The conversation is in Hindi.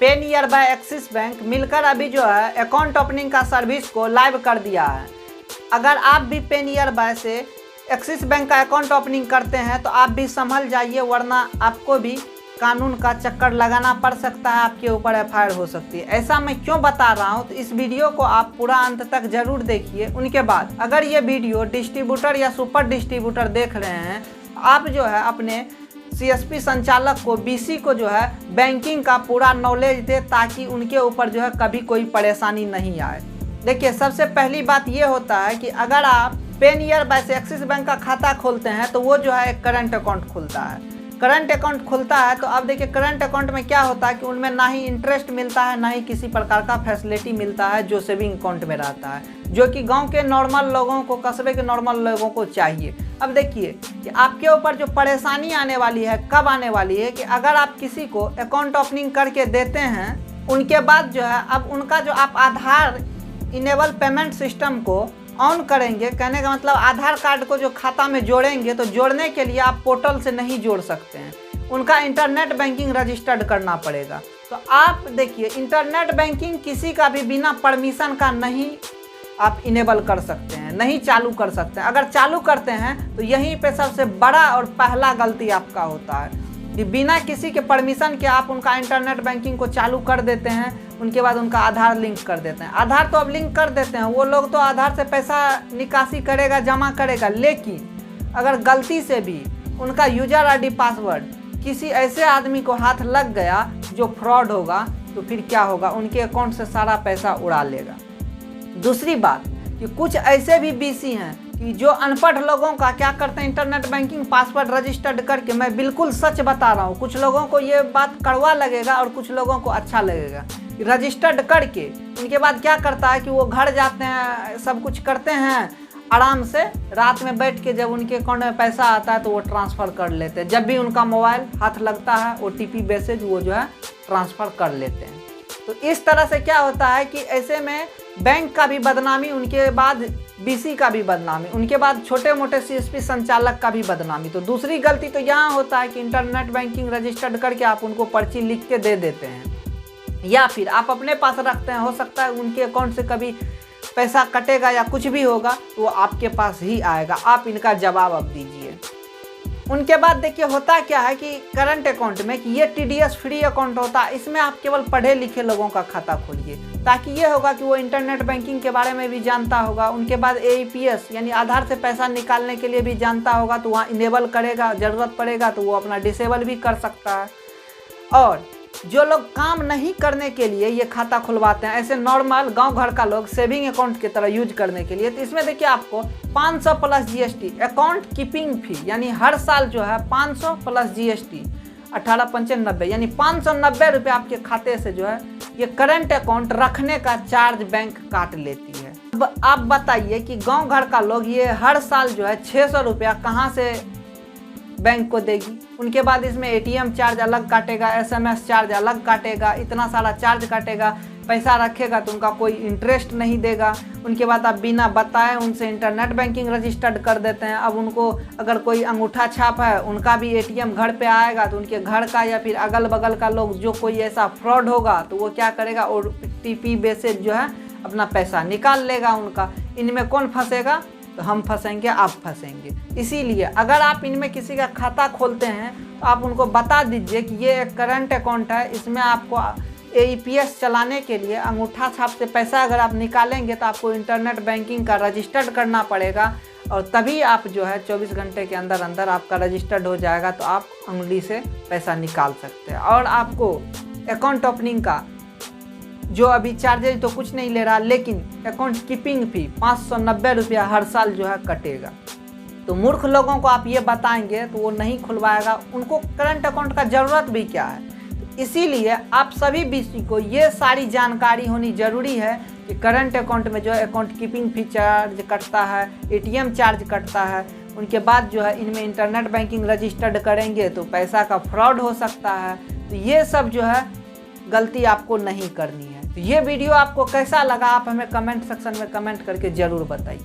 पेनियर बाय एक्सिस बैंक मिलकर अभी जो है अकाउंट ओपनिंग का सर्विस को लाइव कर दिया है। अगर आप भी पेनियर बाय से एक्सिस बैंक का अकाउंट ओपनिंग करते हैं तो आप भी संभल जाइए, वरना आपको भी कानून का चक्कर लगाना पड़ सकता है, आपके ऊपर एफआईआर हो सकती है। ऐसा मैं क्यों बता रहा हूँ, तो इस वीडियो को आप पूरा अंत तक जरूर देखिए। उनके बाद अगर ये वीडियो डिस्ट्रीब्यूटर या सुपर डिस्ट्रीब्यूटर देख रहे हैं, आप जो है अपने सीएसपी संचालक को, बीसी को जो है बैंकिंग का पूरा नॉलेज दे, ताकि उनके ऊपर जो है कभी कोई परेशानी नहीं आए। देखिए, सबसे पहली बात ये होता है कि अगर आप पेनियर बाय से एक्सिस बैंक का खाता खोलते हैं तो वो जो है एक करंट अकाउंट खुलता है। करंट अकाउंट खुलता है तो अब देखिए करंट अकाउंट में क्या होता है कि उनमें ना ही इंटरेस्ट मिलता है, ना ही किसी प्रकार का फैसिलिटी मिलता है जो सेविंग अकाउंट में रहता है, जो कि गांव के नॉर्मल लोगों को, कस्बे के नॉर्मल लोगों को चाहिए। अब देखिए कि आपके ऊपर जो परेशानी आने वाली है, कब आने वाली है कि अगर आप किसी को अकाउंट ओपनिंग करके देते हैं, उनके बाद जो है अब उनका जो आप आधार इनेबल पेमेंट सिस्टम को ऑन करेंगे, कहने का मतलब आधार कार्ड को जो खाता में जोड़ेंगे, तो जोड़ने के लिए आप पोर्टल से नहीं जोड़ सकते हैं, उनका इंटरनेट बैंकिंग रजिस्टर्ड करना पड़ेगा। तो आप देखिए, इंटरनेट बैंकिंग किसी का भी बिना परमिशन का नहीं आप इनेबल कर सकते हैं, नहीं चालू कर सकते हैं। अगर चालू करते हैं तो यहीं पे सबसे बड़ा और पहला गलती आपका होता है कि बिना किसी के परमिशन के आप उनका इंटरनेट बैंकिंग को चालू कर देते हैं, उनके बाद उनका आधार लिंक कर देते हैं। आधार तो अब लिंक कर देते हैं, वो लोग तो आधार से पैसा निकासी करेगा, जमा करेगा, लेकिन अगर गलती से भी उनका यूजर आईडी पासवर्ड किसी ऐसे आदमी को हाथ लग गया जो फ्रॉड होगा, तो फिर क्या होगा, उनके अकाउंट से सारा पैसा उड़ा लेगा। दूसरी बात कि कुछ ऐसे भी बीसी हैं कि जो अनपढ़ लोगों का क्या करते हैं, इंटरनेट बैंकिंग पासवर्ड रजिस्टर्ड करके, मैं बिल्कुल सच बता रहा हूँ, कुछ लोगों को ये बात कड़वा लगेगा और कुछ लोगों को अच्छा लगेगा, रजिस्टर्ड करके उनके बाद क्या करता है कि वो घर जाते हैं, सब कुछ करते हैं आराम से, रात में बैठ के जब उनके अकाउंट में पैसा आता है तो वो ट्रांसफ़र कर लेते हैं। जब भी उनका मोबाइल हाथ लगता है, ओटीपी मैसेज वो जो है ट्रांसफ़र कर लेते हैं। तो इस तरह से क्या होता है कि ऐसे में बैंक का भी बदनामी, उनके बाद बीसी का भी बदनामी, उनके बाद छोटे मोटे सीएसपी संचालक का भी बदनामी। तो दूसरी गलती तो यहाँ होता है कि इंटरनेट बैंकिंग रजिस्टर्ड करके आप उनको पर्ची लिख के दे देते हैं, या फिर आप अपने पास रखते हैं। हो सकता है उनके अकाउंट से कभी पैसा कटेगा या कुछ भी होगा तो वो आपके पास ही आएगा, आप इनका जवाब अब दीजिए। उनके बाद देखिए होता क्या है कि करंट अकाउंट में कि ये टीडीएस फ्री अकाउंट होता है, इसमें आप केवल पढ़े लिखे लोगों का खाता खोलिए, ताकि ये होगा कि वो इंटरनेट बैंकिंग के बारे में भी जानता होगा। उनके बाद एईपीएस यानी आधार से पैसा निकालने के लिए भी जानता होगा, तो वहाँ इनेबल करेगा, ज़रूरत पड़ेगा तो वो अपना डिसेबल भी कर सकता है। और जो लोग काम नहीं करने के लिए ये खाता खुलवाते हैं, ऐसे नॉर्मल गांव घर का लोग सेविंग अकाउंट की तरह यूज करने के लिए, तो इसमें देखिए आपको 500 प्लस जीएसटी अकाउंट कीपिंग फी, यानी हर साल जो है 500 प्लस जीएसटी 1895 यानी 590 रुपये आपके खाते से जो है ये करंट अकाउंट रखने का चार्ज बैंक काट लेती है। अब आप बताइए कि गाँव घर का लोग ये हर साल जो है 600 रुपया कहाँ से बैंक को देगी। उनके बाद इसमें एटीएम चार्ज अलग काटेगा, एसएमएस चार्ज अलग काटेगा, इतना सारा चार्ज काटेगा। पैसा रखेगा तो उनका कोई इंटरेस्ट नहीं देगा। उनके बाद आप बिना बताए उनसे इंटरनेट बैंकिंग रजिस्टर्ड कर देते हैं। अब उनको अगर कोई अंगूठा छाप है, उनका भी एटीएम घर पे आएगा तो उनके घर का या फिर अगल बगल का लोग जो कोई ऐसा फ्रॉड होगा तो वो क्या करेगा, ओटीपी बेसिस जो है अपना पैसा निकाल लेगा उनका। इनमें कौन फंसेगा, तो हम फंसेंगे, आप फंसेंगे। इसीलिए अगर आप इनमें किसी का खाता खोलते हैं तो आप उनको बता दीजिए कि ये एक करंट अकाउंट है, इसमें आपको एईपीएस चलाने के लिए अंगूठा छाप से पैसा अगर आप निकालेंगे तो आपको इंटरनेट बैंकिंग का रजिस्टर्ड करना पड़ेगा, और तभी आप जो है 24 घंटे के अंदर अंदर आपका रजिस्टर्ड हो जाएगा, तो आप उंगली से पैसा निकाल सकते हैं। और आपको अकाउंट ओपनिंग का जो अभी चार्जेज तो कुछ नहीं ले रहा, लेकिन अकाउंट कीपिंग फी 590 रुपया हर साल जो है कटेगा। तो मूर्ख लोगों को आप ये बताएंगे तो वो नहीं खुलवाएगा, उनको करंट अकाउंट का ज़रूरत भी क्या है। इसीलिए आप सभी बीसी को ये सारी जानकारी होनी ज़रूरी है कि करंट अकाउंट में जो है अकाउंट कीपिंग फी चार्ज कटता है, एटीएम चार्ज कटता है। उनके बाद जो है इनमें इंटरनेट बैंकिंग रजिस्टर्ड करेंगे तो पैसा का फ्रॉड हो सकता है। तो ये सब जो है गलती आपको नहीं करनी है। तो ये वीडियो आपको कैसा लगा आप हमें कमेंट सेक्शन में कमेंट करके ज़रूर बताइए।